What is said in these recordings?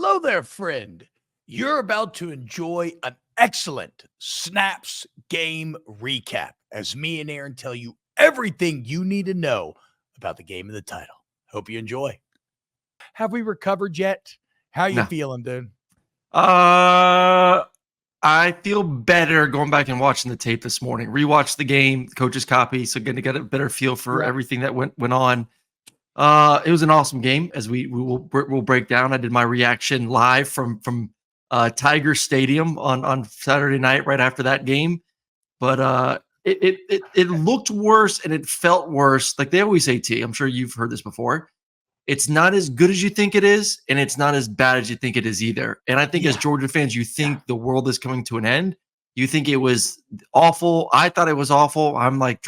Hello there, friend. You're about to enjoy an excellent Snaps game recap as me and Aaron tell you everything you need to know about the game of the title. Hope you enjoy. Have we recovered yet? How you No. feeling, dude? I feel better going back and watching the tape this morning. Rewatched the game, coach's copy, so getting to get a better feel for everything that went on. It was an awesome game, as we'll break down. I did my reaction live from Tiger Stadium on Saturday night right after that game, but it looked worse and it felt worse. Like they always say, T. I'm sure you've heard this before. It's not as good as you think it is, and it's not as bad as you think it is either. And I think as Georgia fans, you think the world is coming to an end. You think it was awful. I thought it was awful. I'm like,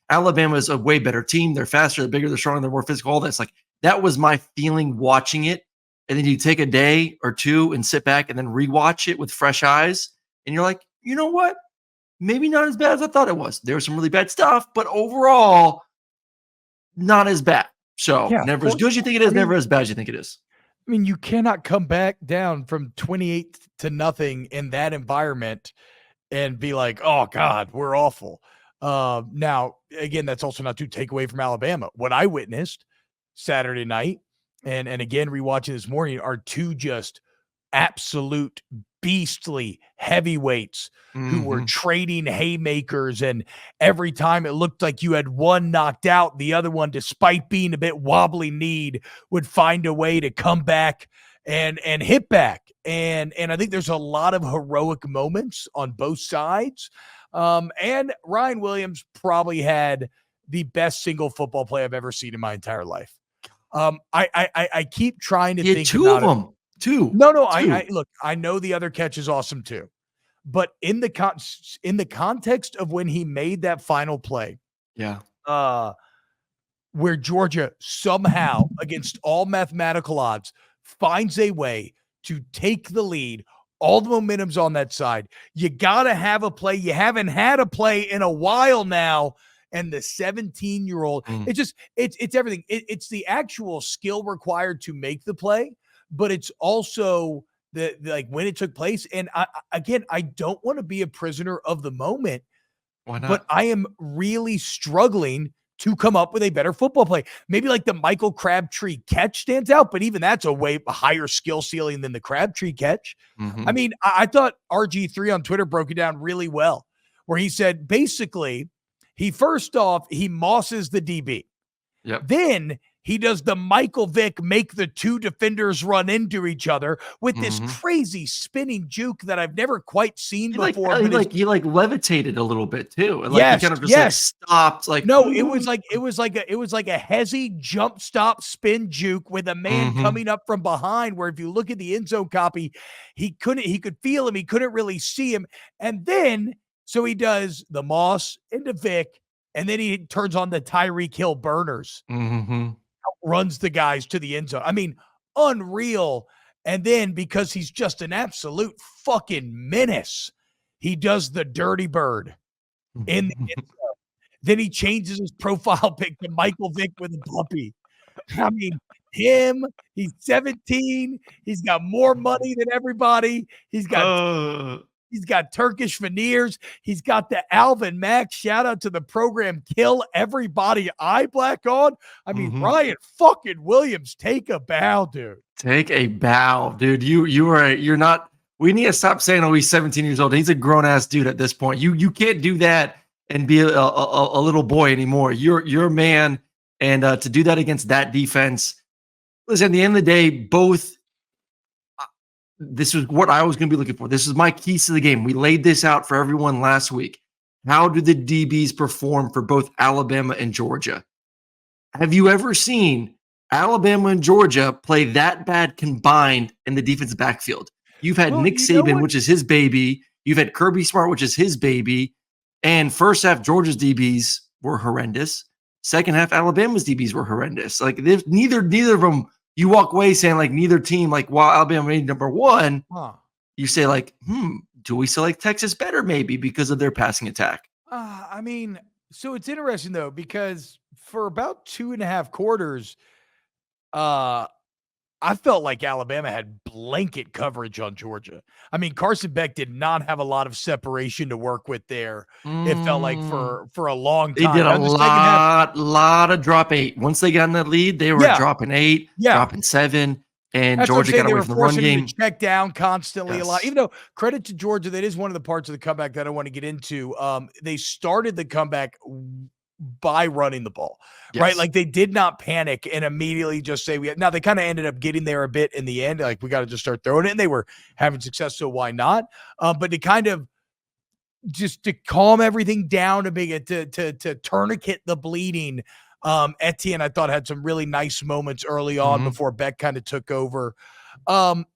Alabama is a way better team. They're faster, they're bigger, they're stronger, they're more physical. All that's like, that was my feeling watching it. And then you take a day or two and sit back and then rewatch it with fresh eyes. And you're like, you know what? Maybe not as bad as I thought it was. There was some really bad stuff, but overall, not as bad. So never as good as you think it is, never as bad as you think it is. I mean, you cannot come back down from 28-0 in that environment and be like, oh, God, we're awful. Now, again, that's also not to take away from Alabama. What I witnessed Saturday night and again, rewatching this morning are two just absolute beastly heavyweights who were trading haymakers, and every time it looked like you had one knocked out, the other one, despite being a bit wobbly kneed, would find a way to come back and hit back. And I think there's a lot of heroic moments on both sides. And Ryan Williams probably had the best single football play I've ever seen in my entire life. I keep trying to think two about of them. Two. No. I look. I know the other catch is awesome too, but in the context of when he made that final play, where Georgia somehow, against all mathematical odds, finds a way to take the lead. All the momentum's on that side. You gotta have a play. You haven't had a play in a while now. And the 17-year-old, it's everything. It's the actual skill required to make the play, but it's also the like when it took place. And I don't want to be a prisoner of the moment. Why not? But I am really struggling to come up with a better football play. Maybe like the Michael Crabtree catch stands out, but even that's a way higher skill ceiling than the Crabtree catch. I mean, I thought RG3 on Twitter broke it down really well, where he said basically he mosses the DB. Then he does the Michael Vick make the two defenders run into each other with this crazy spinning juke that I've never quite seen before. He levitated a little bit too. And he kind of just stopped. No, it was like a hezzy jump stop spin juke with a man coming up from behind, where if you look at the end zone copy, he could feel him, he couldn't really see him. And then so he does the Moss into Vic, and then he turns on the Tyreek Hill burners. Runs the guys to the end zone. I mean, unreal. And then because he's just an absolute fucking menace, he does the dirty bird in the end zone. Then he changes his profile pic to Michael Vick with a puppy. I mean, he's 17. He's got more money than everybody. He's got Turkish veneers. He's got the Alvin Mack. Shout out to the program. Kill everybody eye black on. I mean, Ryan fucking Williams, take a bow, dude. Take a bow, dude. You're not. We need to stop saying, oh, he's 17 years old. He's a grown ass dude at this point. You can't do that and be a little boy anymore. You're a man, and to do that against that defense. Listen, at the end of the day, both. This is what I was going to be looking for. This is my keys to the game. We laid this out for everyone last week. How do the DBs perform for both Alabama and Georgia? Have you ever seen Alabama and Georgia play that bad combined in the defensive backfield? You've had Nick Saban, which is his baby. You've had Kirby Smart, which is his baby. And first half, Georgia's DBs were horrendous. Second half, Alabama's DBs were horrendous. Like neither of them. You walk away saying like neither team, like while Alabama made number one, you say like, do we select Texas better maybe because of their passing attack? I mean, so it's interesting though, because for about 2.5 quarters, I I felt like Alabama had blanket coverage on Georgia. I mean, Carson Beck did not have a lot of separation to work with there. It felt like for a long They time. did Now, a in the second half, lot of drop 8. Once they got in that lead, they were yeah, dropping 8, yeah. dropping 7, and That's what I'm Georgia saying. got They away were from the run forcing him game. to check down constantly a lot. Yes. Even though credit to Georgia, that is one of the parts of the comeback that I want to get into. They started the comeback by running the ball, right? Yes. Like they did not panic and immediately just say now they kind of ended up getting there a bit in the end. Like we got to just start throwing it, and they were having success, so why not? But to kind of just to calm everything down a bit, to tourniquet the bleeding. Etienne, I thought, had some really nice moments early on before Beck kind of took over. Well,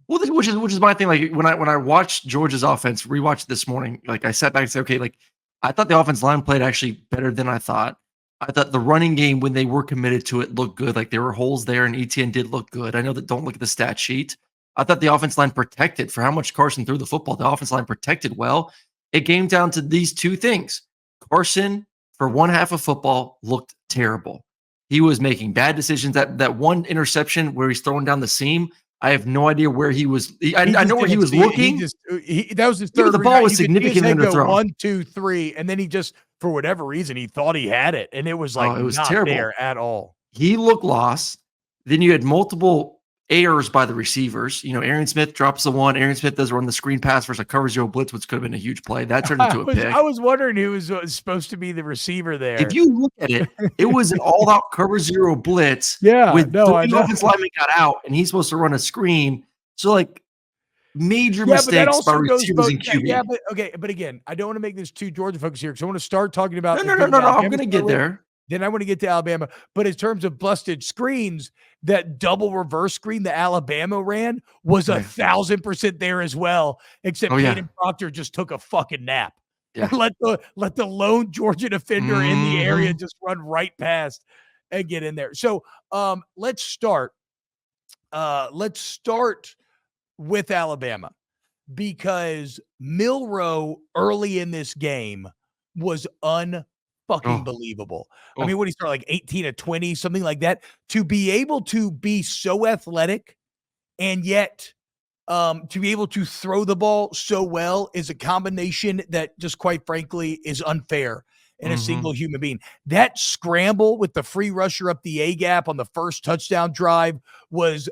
which is my thing. Like when I watched Georgia's offense, rewatched this morning, like I sat back and said, okay, like I thought the offense line played actually better than I thought. I thought the running game, when they were committed to it, looked good. Like there were holes there, and Etienne did look good. I know that don't look at the stat sheet. I thought the offense line protected for how much Carson threw the football. The offense line protected well. It came down to these two things. Carson, for one half of football, looked terrible. He was making bad decisions. That one interception where he's throwing down the seam, I have no idea where he was. I know where he was looking. That was his third. The ball was significantly underthrown. 1, 2, 3, and then he just, for whatever reason, he thought he had it, and it was like it was not terrible there at all. He looked lost. Then you had multiple errors by the receivers. You know, Aaron Smith drops the one. Aaron Smith does run the screen pass versus a cover zero blitz, which could have been a huge play. That turned into a pick. I was wondering who was supposed to be the receiver there. If you look at it, it was an all-out cover zero blitz. Yeah, with no, three offensive linemen got out, and he's supposed to run a screen. So, like, major mistakes by receivers and QB. Yeah, but okay, but again, I don't want to make this too Georgia focused here because I want to start talking about. No. I'm going to get there. Then I want to get to Alabama. But in terms of busted screens, that double reverse screen that Alabama ran was 1,000% there as well, except Hayden Proctor just took a fucking nap. Yeah. let the lone Georgia defender in the area just run right past and get in there. So let's start. Let's start with Alabama, because Milroe early in this game was fucking believable. I mean, what did he start, like 18 to 20, something like that? To be able to be so athletic and yet to be able to throw the ball so well is a combination that just quite frankly is unfair in a single human being. That scramble with the free rusher up the A gap on the first touchdown drive was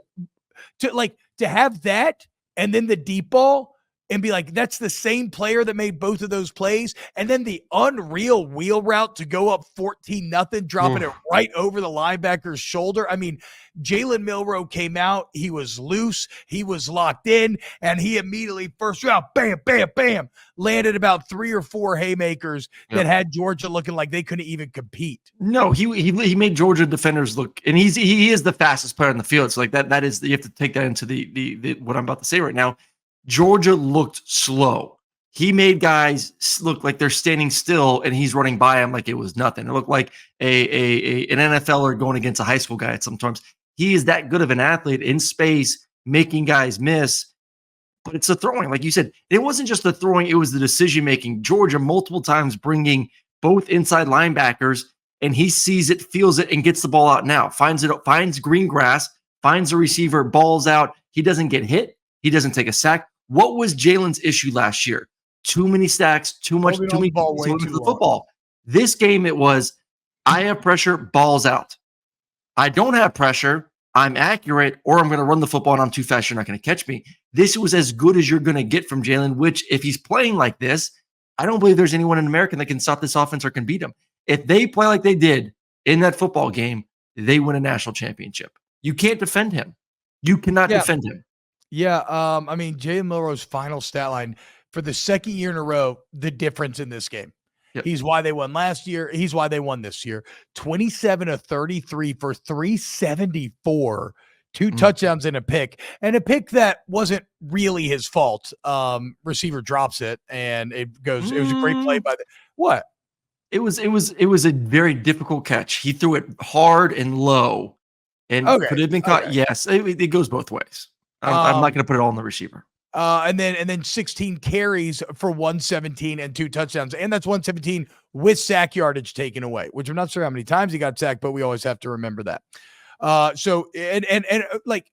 to have that, and then the deep ball, and be like, that's the same player that made both of those plays. And then the unreal wheel route to go up 14-0, dropping it right over the linebacker's shoulder. I mean, Jaylen Milroe came out. He was loose. He was locked in. And he immediately, first round, bam, bam, bam, landed about 3 or 4 haymakers that had Georgia looking like they couldn't even compete. No, he made Georgia defenders look, and he is the fastest player on the field. So like that is, you have to take that into the what I'm about to say right now. Georgia looked slow. He made guys look like they're standing still, and he's running by them like it was nothing. It looked like an NFLer going against a high school guy at sometimes. He is that good of an athlete in space, making guys miss. But it's the throwing. Like you said, it wasn't just the throwing, it was the decision-making. Georgia multiple times bringing both inside linebackers, and he sees it, feels it, and gets the ball out now. Finds green grass, finds a receiver, balls out. He doesn't get hit. He doesn't take a sack. What was Jalen's issue last year? Too many sacks, too many balls to the football. This game, it was, I have pressure, balls out. I don't have pressure, I'm accurate, or I'm going to run the football and I'm too fast, you're not going to catch me. This was as good as you're going to get from Jaylen, which, if he's playing like this, I don't believe there's anyone in America that can stop this offense or can beat him. If they play like they did in that football game, they win a national championship. You can't defend him. You cannot defend him. Yeah, I mean, Jaylen Milroe's final stat line for the second year in a row, the difference in this game. Yep. He's why they won last year. He's why they won this year. 27 of 33 for 374, 2 touchdowns and a pick that wasn't really his fault. Receiver drops it, and it goes. It was a great play by the what? It was a very difficult catch. He threw it hard and low, and could it have been caught? Okay. Yes, it goes both ways. I'm not going to put it all on the receiver. And then 16 carries for 117 and 2 touchdowns. And that's 117 with sack yardage taken away, which I'm not sure how many times he got sacked, but we always have to remember that. So like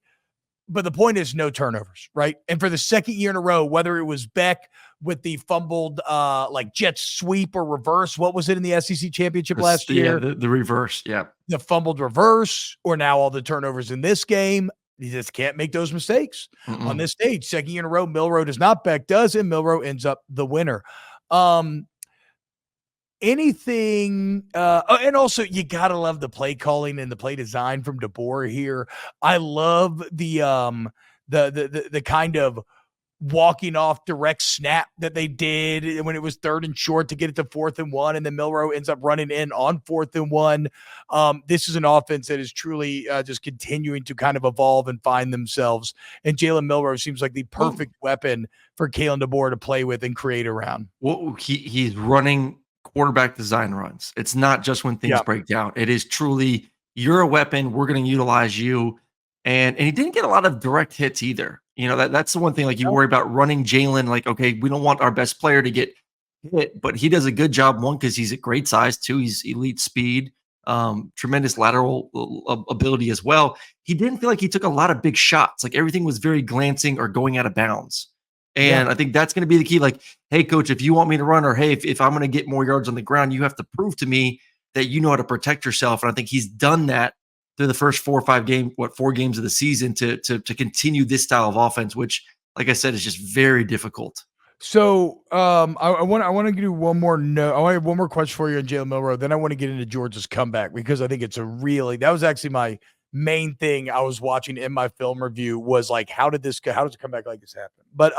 but the point is no turnovers, right? And for the second year in a row, whether it was Beck with the fumbled like jet sweep or reverse, what was it in the SEC championship last year? The reverse, yeah. The fumbled reverse, or now all the turnovers in this game. You just can't make those mistakes on this stage. Second year in a row, Milroe does not, Beck does, and Milroe ends up the winner. Anything and also you gotta love the play calling and the play design from DeBoer here. I love the kind of walking off direct snap that they did when it was 3rd and short to get it to 4th and 1, and then Milroe ends up running in on 4th and 1. This is an offense that is truly just continuing to kind of evolve and find themselves, and Jaylen Milroe seems like the perfect weapon for Kalen DeBoer to play with and create around. Well, he's running quarterback design runs. It's not just when things break down. It is truly, you're a weapon. We're going to utilize you. And he didn't get a lot of direct hits either. You know, that's the one thing, like you worry about running Jaylen, like, okay, we don't want our best player to get hit, but he does a good job. One, because he's at great size. Two, he's elite speed, tremendous lateral ability as well. He didn't feel like he took a lot of big shots. Like everything was very glancing or going out of bounds. And I think that's going to be the key. Like, hey, coach, if you want me to run, or hey, if I'm going to get more yards on the ground, you have to prove to me that you know how to protect yourself. And I think he's done that through the first 4 games of the season to continue this style of offense, which, like I said, is just very difficult. So I want to do one more note. I want to have one more question for you on Jaylen Milroe. Then I want to get into Georgia's comeback, because I think it's that was actually my main thing I was watching in my film review, was like, how does a comeback like this happen? But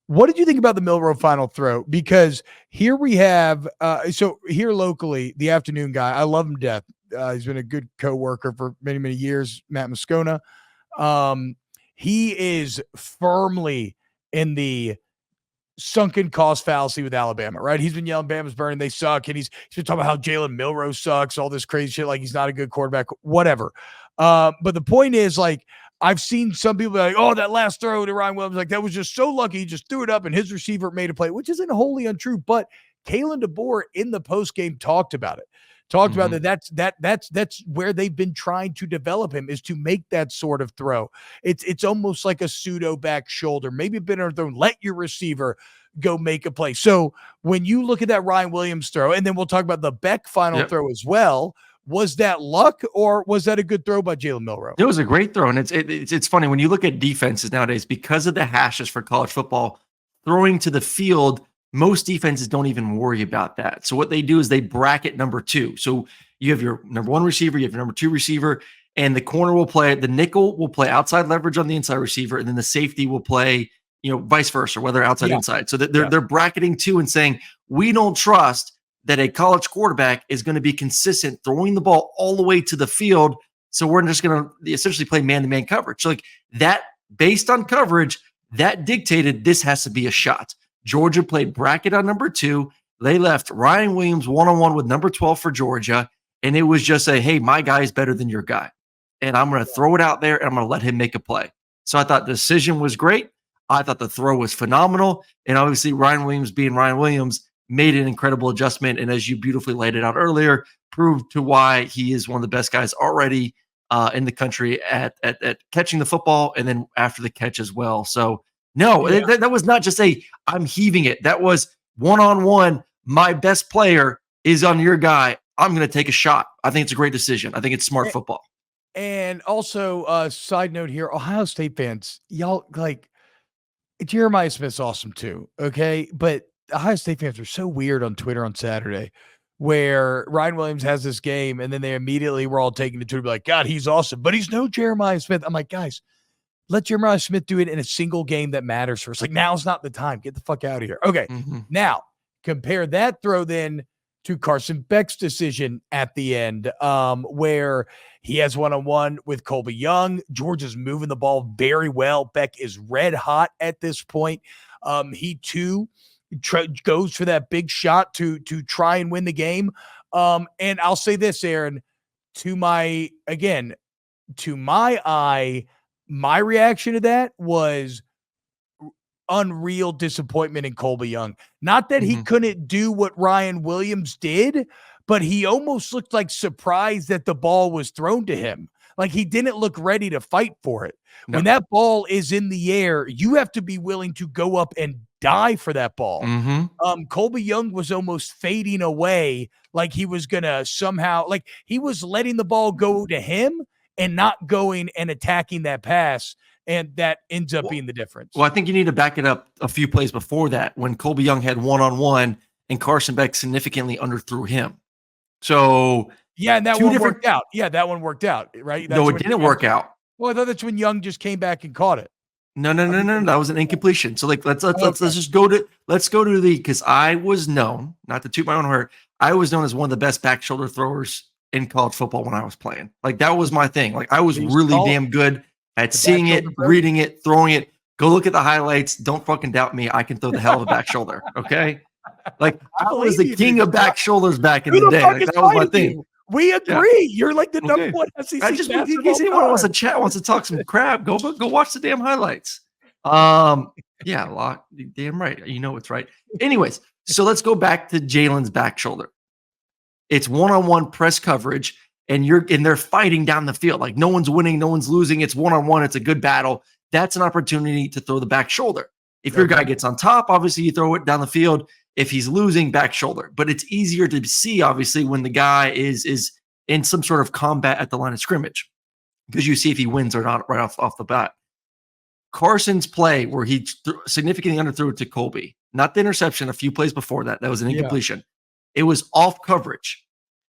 what did you think about the Milroe final throw? Because here we have so here locally, the afternoon guy, I love him to death. He's been a good coworker for many, many years, Matt Moscona. He is firmly in the sunken cost fallacy with Alabama, right? He's been yelling, Bama's burning, they suck. And he's been talking about how Jaylen Milroe sucks, all this crazy shit, like he's not a good quarterback, whatever. But the point is, like, I've seen some people be like, oh, that last throw to Ryan Williams, like that was just so lucky. He just threw it up and his receiver made a play, which isn't wholly untrue. But Kalen DeBoer in the post game talked about it. About that's where they've been trying to develop him, is to make that sort of throw. It's almost like a pseudo back shoulder, maybe a bit underthrown. Let your receiver go make a play. So when you look at that Ryan Williams throw, and then we'll talk about the Beck final throw as well, was that luck or was that a good throw by Jaylen Milroe? It was a great throw, and it's funny when you look at defenses nowadays, because of the hashes for college football, throwing to the field, most defenses don't even worry about that. So what they do is they bracket number 2. So you have your number 1 receiver, you have your number 2 receiver, and the corner will play, the nickel will play outside leverage on the inside receiver, and then the safety will play, vice versa, whether outside inside. So they're bracketing 2 and saying, we don't trust that a college quarterback is going to be consistent throwing the ball all the way to the field. So we're just going to essentially play man-to-man coverage. So like that, based on coverage, that dictated this has to be a shot. Georgia played bracket on number 2. They left Ryan Williams one-on-one with number 12 for Georgia. And it was just hey, my guy is better than your guy. And I'm going to throw it out there and I'm going to let him make a play. So I thought the decision was great. I thought the throw was phenomenal. And obviously Ryan Williams, being Ryan Williams, made an incredible adjustment. And as you beautifully laid it out earlier, proved to why he is one of the best guys already in the country at catching the football and then after the catch as well. So no, that was not just I'm heaving it. That was one-on-one. My best player is on your guy. I'm going to take a shot. I think it's a great decision. I think it's smart football. And also, side note here, Ohio State fans, y'all, like, Jeremiah Smith's awesome too, okay? But Ohio State fans are so weird on Twitter on Saturday, where Ryan Williams has this game, and then they immediately were all taking to Twitter, be like, God, he's awesome, but he's no Jeremiah Smith. I'm like, guys, let Jeremiah Smith do it in a single game that matters for us. Like, now's not the time. Get the fuck out of here. Okay, Now compare that throw then to Carson Beck's decision at the end, where he has one-on-one with Colby Young. Georgia's moving the ball very well. Beck is red hot at this point. He too goes for that big shot to try and win the game. And I'll say this, Aaron, to my eye, my reaction to that was unreal disappointment in Colby Young. Not that he couldn't do what Ryan Williams did, but he almost looked like surprised that the ball was thrown to him. Like he didn't look ready to fight for it. No. When that ball is in the air, you have to be willing to go up and die for that ball. Colby Young was almost fading away, like he was gonna somehow, like he was letting the ball go to him and not going and attacking that pass, and that ends up being the difference. Well, I think you need to back it up a few plays before that when Colby Young had one-on-one and Carson Beck significantly underthrew him. So yeah, and that one worked out. Yeah, that one worked out, right? No, it didn't work out. Well, I thought that's when Young just came back and caught it. No. That was an incompletion. So like let's just go to the, because I was known, not to toot my own horn, I was known as one of the best back shoulder throwers in college football when I was playing. Like that was my thing. Like I was really damn good at seeing it, reading it, throwing it. Go look at the highlights. Don't fucking doubt me. I can throw the hell of a back shoulder. Okay. Like I was the king of back shoulders back in the day. Like, that was my thing. We agree. You're like the number one SEC. I just, in case anyone wants to chat, wants to talk some crap, go watch the damn highlights. Yeah, Locke, damn right. You know it's right. Anyways, so let's go back to Jaylen's back shoulder. It's one-on-one press coverage, and they're fighting down the field. Like no one's winning, no one's losing. It's one-on-one. It's a good battle. That's an opportunity to throw the back shoulder. If your guy gets on top, obviously you throw it down the field. If he's losing, back shoulder. But it's easier to see, obviously, when the guy is in some sort of combat at the line of scrimmage, because you see if he wins or not right off the bat. Carson's play where he significantly underthrew it to Colby, not the interception, a few plays before that. That was an incompletion. It was off coverage.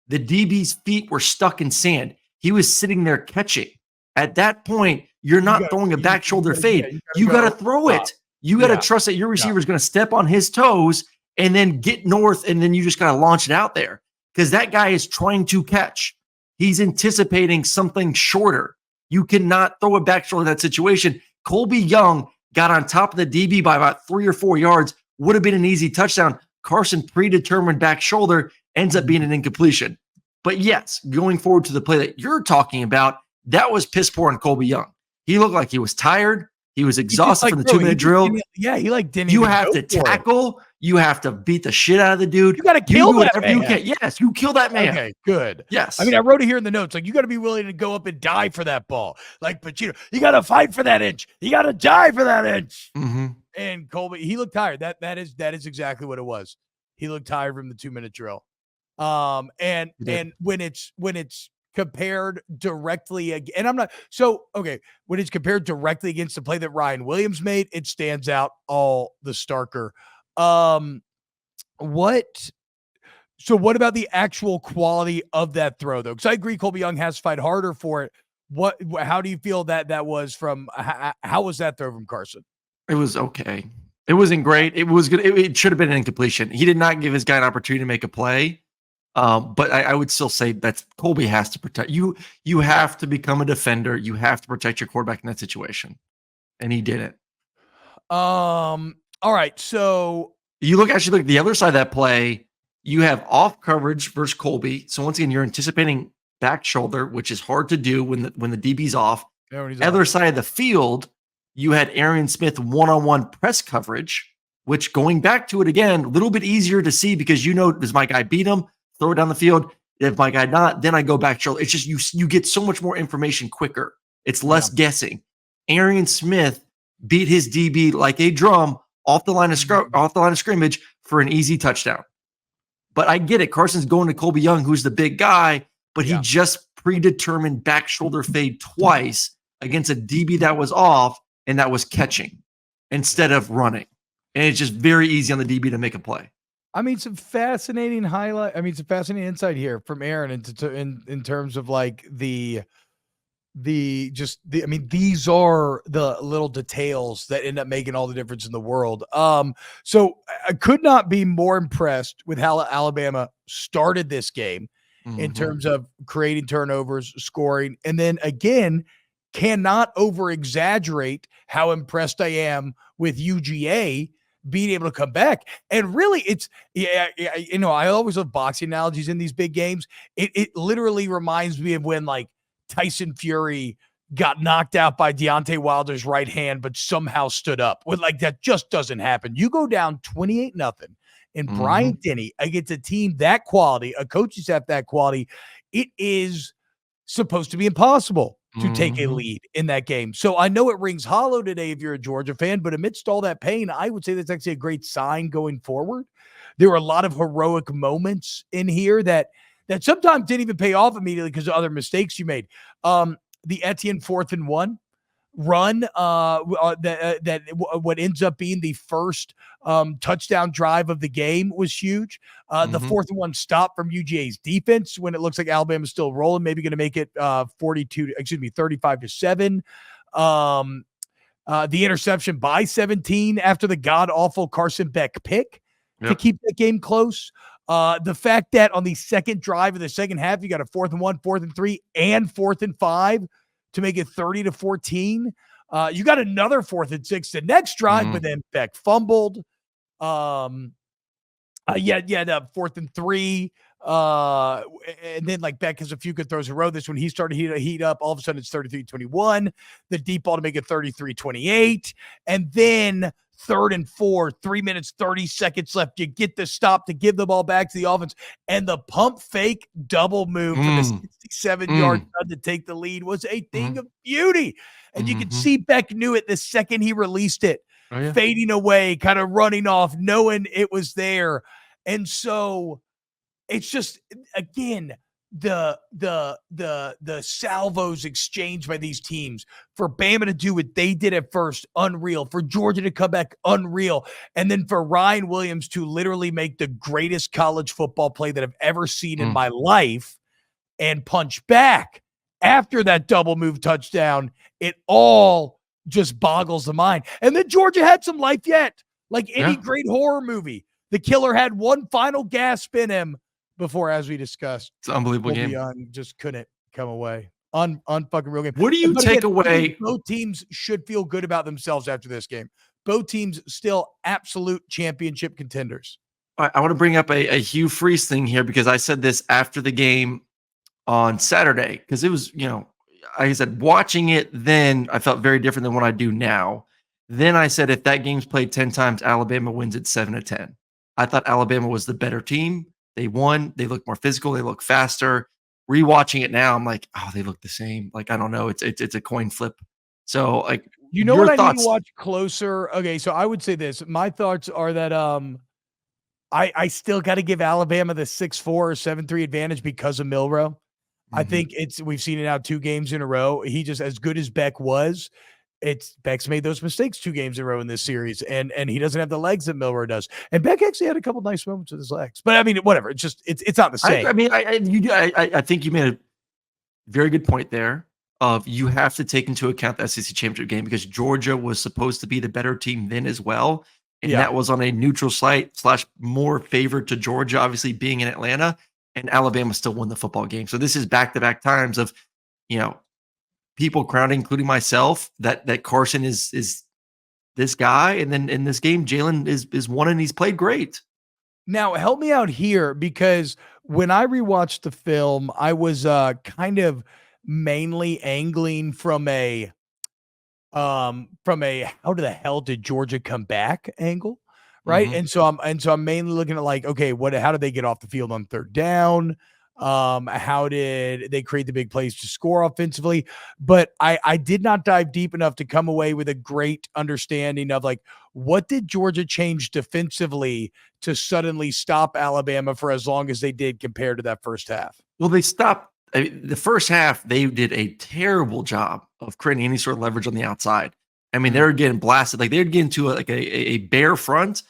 The DB's feet were stuck in sand. He was sitting there catching. At that point, you're not throwing a back shoulder fade. You got to throw it. You got to trust that your receiver is going to step on his toes and then get north, and then you just got to launch it out there, because that guy is trying to catch. He's anticipating something shorter. You cannot throw a back shoulder in that situation. Colby Young got on top of the DB by about 3 or 4 yards, would have been an easy touchdown. Carson predetermined back shoulder ends up being an incompletion. But yes, going forward to the play that you're talking about, that was piss poor on Colby Young. He looked like he was tired. He was exhausted from the 2-minute drill. He didn't. You have to tackle. You have to beat the shit out of the dude. You got to kill that man. Yes, you kill that man. Okay, good. Yes. I mean, I wrote it here in the notes. Like, you got to be willing to go up and die for that ball. Like Pacino, you got to fight for that inch. You got to die for that inch. And Colby, he looked tired. That is exactly what it was. He looked tired from the 2-minute drill. And when it's compared directly again, and I'm not when it's compared directly against the play that Ryan Williams made, it stands out all the starker. What about the actual quality of that throw though? Because I agree Colby Young has to fight harder for it. How do you feel that was from? How was that throw from Carson? It was okay. It wasn't great. It was good. It should have been an incompletion. He did not give his guy an opportunity to make a play. But I would still say that Colby has to protect you. You have to become a defender. You have to protect your quarterback in that situation, and he didn't. All right. So you look at the other side of that play. You have off coverage versus Colby. So once again, you're anticipating back shoulder, which is hard to do when the DB's off. Other side of the field, you had Arian Smith one-on-one press coverage, which, going back to it again, a little bit easier to see because does my guy beat him? Throw it down the field. If my guy not, then I go back shoulder. It's just you get so much more information quicker. It's less guessing. Arian Smith beat his DB like a drum off the line of scrimmage for an easy touchdown. But I get it. Carson's going to Colby Young, who's the big guy, but he just predetermined back shoulder fade twice against a DB that was off and that was catching instead of running. And it's just very easy on the DB to make a play. I mean, some fascinating some fascinating insight here from Aaron in terms of like these are the little details that end up making all the difference in the world. So I could not be more impressed with how Alabama started this game in terms of creating turnovers, scoring, and then again, cannot over exaggerate how impressed I am with UGA being able to come back. And really I always love boxing analogies in these big games. It literally reminds me of when like Tyson Fury got knocked out by Deontay Wilder's right hand, but somehow stood up. Like that just doesn't happen. You go down 28-0 and Bryant Denny against a team that quality, a coaching staff that quality. It is supposed to be impossible to take a Mhm. lead in that game. So I know it rings hollow today if you're a Georgia fan, but amidst all that pain, I would say that's actually a great sign going forward. There were a lot of heroic moments in here that sometimes didn't even pay off immediately because of other mistakes you made. The Etienne 4th-and-1 run what ends up being the first touchdown drive of the game was huge. The 4th-and-1 stop from UGA's defense when it looks like Alabama's still rolling, maybe going to make it 35-7. The interception by 17 after the god awful Carson Beck pick to keep the game close. The fact that on the second drive of the second half, you got a 4th-and-1, 4th-and-3, and 4th-and-5 to make it 30-14. You got another 4th-and-6 the next drive, but then Beck fumbled. The 4th-and-3. And then like Beck has a few good throws in a row. This one he started to heat up. All of a sudden it's 33-21. The deep ball to make it 33-28. And then 3rd-and-4, 3 minutes, 30 seconds left. You get the stop to give the ball back to the offense. And the pump fake double move for the 67-yard to take the lead was a thing of beauty. And you could see Beck knew it the second he released it, fading away, kind of running off, knowing it was there. And so it's just, again, the salvos exchanged by these teams for Bama to do what they did at first, unreal. For Georgia to come back, unreal. And then for Ryan Williams to literally make the greatest college football play that I've ever seen in my life and punch back after that double move touchdown, it all just boggles the mind. And then Georgia had some life yet. Like any great horror movie, the killer had one final gasp in him before, as we discussed, it's an unbelievable game. Just couldn't come away. Unfucking real game. What do you take away? Both teams should feel good about themselves after this game. Both teams still absolute championship contenders. I want to bring up a Hugh Freeze thing here because I said this after the game on Saturday because it was, like I said, watching it then I felt very different than what I do now. Then I said if that game's played 10 times, Alabama wins it 7-10. I thought Alabama was the better team. They won. They look more physical. They look faster. Rewatching it now, I'm like, oh, they look the same. Like, I don't know. It's a coin flip. So, like, what I need to watch closer? Okay, so I would say this. My thoughts are that I still got to give Alabama the 6-4 or 7-3 advantage because of Milroe. I think we've seen it now 2 games in a row. He just, as good as Beck was, Beck's made those mistakes 2 games in a row in this series, and he doesn't have the legs that Milroe does. And Beck actually had a couple nice moments with his legs, but I mean, whatever. It's just it's not the same. I think you made a very good point there. Of you have to take into account the SEC championship game because Georgia was supposed to be the better team then as well, and that was on a neutral site / more favored to Georgia, obviously being in Atlanta, and Alabama still won the football game. So this is back-to-back times of, people crowning, including myself, that Carson is this guy, and then in this game, Jaylen is one and he's played great. Now, help me out here because when I rewatched the film, I was kind of mainly angling from a how to the hell did Georgia come back angle, right? And so I'm mainly looking at like, okay, how did they get off the field on 3rd down? How did they create the big plays to score offensively? But I did not dive deep enough to come away with a great understanding of like, what did Georgia change defensively to suddenly stop Alabama for as long as they did compared to that first half? Well, they stopped. The first half, they did a terrible job of creating any sort of leverage on the outside. I mean, they were getting blasted. Like they would get into a bare front,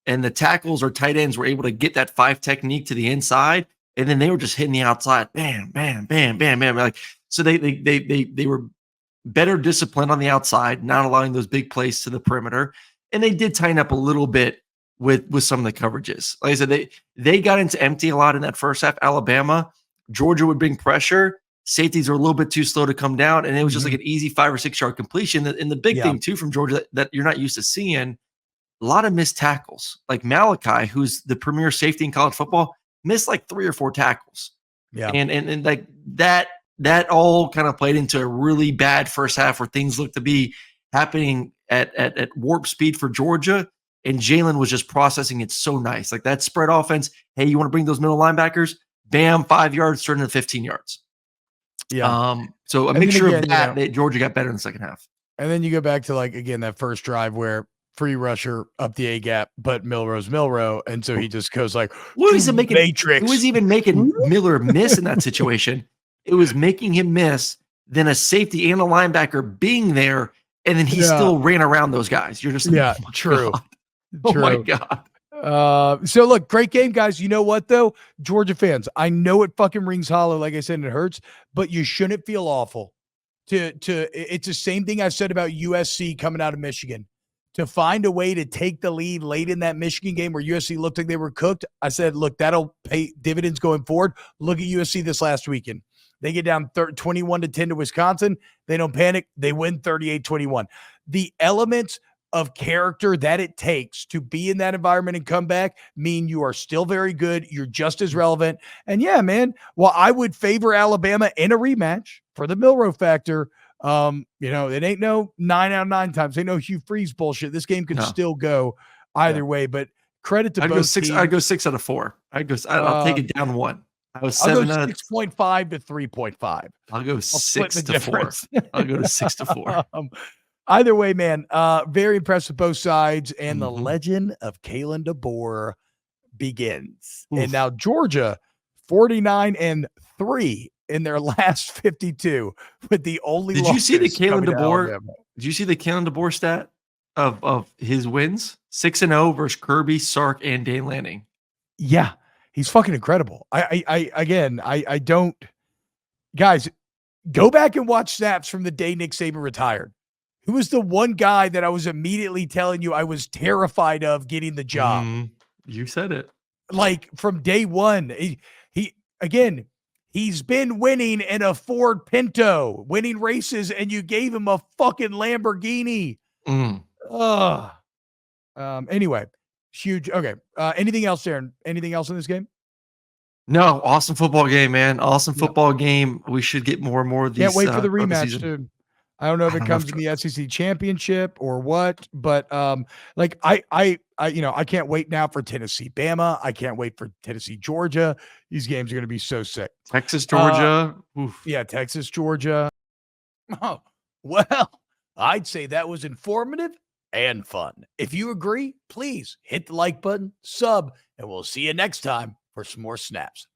and the tackles or tight ends were able to get that 5 technique to the inside. And then they were just hitting the outside, bam, bam, bam, bam, bam. Like so, they were better disciplined on the outside, not allowing those big plays to the perimeter, and they did tighten up a little bit with some of the coverages. Like I said, they got into empty a lot in that first half. Alabama, Georgia would bring pressure. Safeties were a little bit too slow to come down, and it was just like an easy 5 or 6 yard completion. And the big thing too from Georgia that you're not used to seeing, a lot of missed tackles. Like Malachi, who's the premier safety in college football, missed like 3 or 4 tackles. Yeah. And like that all kind of played into a really bad first half where things looked to be happening at warp speed for Georgia. And Jaylen was just processing it so nice. Like that spread offense. Hey, you want to bring those middle linebackers? Bam, 5 yards, turn to 15 yards. Yeah. So a And then mixture again, of that Georgia got better in the second half. and then you go back to like again that first drive where free rusher up the A gap, but Milroe's Milroe, and so he just goes like What was it making? Matrix. It was even making Miller miss in that situation. It was making him miss. Then a safety and a linebacker being there, and then he still ran around those guys. You're just like, oh my true, God. true. Oh my God. So look, great game, guys. You know what though, Georgia fans, I know it fucking rings hollow, like I said, and it hurts, but you shouldn't feel awful. It's the same thing I've said about USC coming out of Michigan. To find a way to take the lead late in that Michigan game where USC looked like they were cooked, I said, look, that'll pay dividends going forward. Look at USC this last weekend. They get down 21-10 to Wisconsin. They don't panic. They win 38-21. The elements of character that it takes to be in that environment and come back mean you are still very good. You're just as relevant. And yeah, man, well, I would favor Alabama in a rematch for the Milroe factor. It ain't no 9 out of 9 times. Ain't no Hugh Freeze bullshit. This game could still go either way, but credit to both teams. I'd go 6 out of 4. I'll take it down 1. I was 7 out of 6.5 to 3.5. I'll go 6 to 4. I'll go to 6 to 4. Either way, man, very impressed with both sides, and the legend of Jaylen DeBoer begins. Oof. And now Georgia, 49-3 in their last 52, with the only. Did you see the Jaylen DeBoer? Did you see the Jaylen DeBoer stat of his wins? 6-0 versus Kirby, Sark, and Dane Lanning. Yeah, he's fucking incredible. I don't. Guys, go back and watch snaps from the day Nick Saban retired. Who was the one guy that I was immediately telling you I was terrified of getting the job? You said it. Like from day one. He's been winning in a Ford Pinto, winning races, and you gave him a fucking Lamborghini. Anyway, huge. Okay. Anything else, Darren? Anything else in this game? No. Awesome football game, man. Awesome football game. We should get more and more of these. Can't wait for the rematch, dude. I don't know if it comes in the SEC championship or what, but I can't wait now for Tennessee, Bama. I can't wait for Tennessee, Georgia. These games are going to be so sick. Texas, Georgia. Texas, Georgia. Oh, well, I'd say that was informative and fun. If you agree, please hit the like button, sub, and we'll see you next time for some more snaps.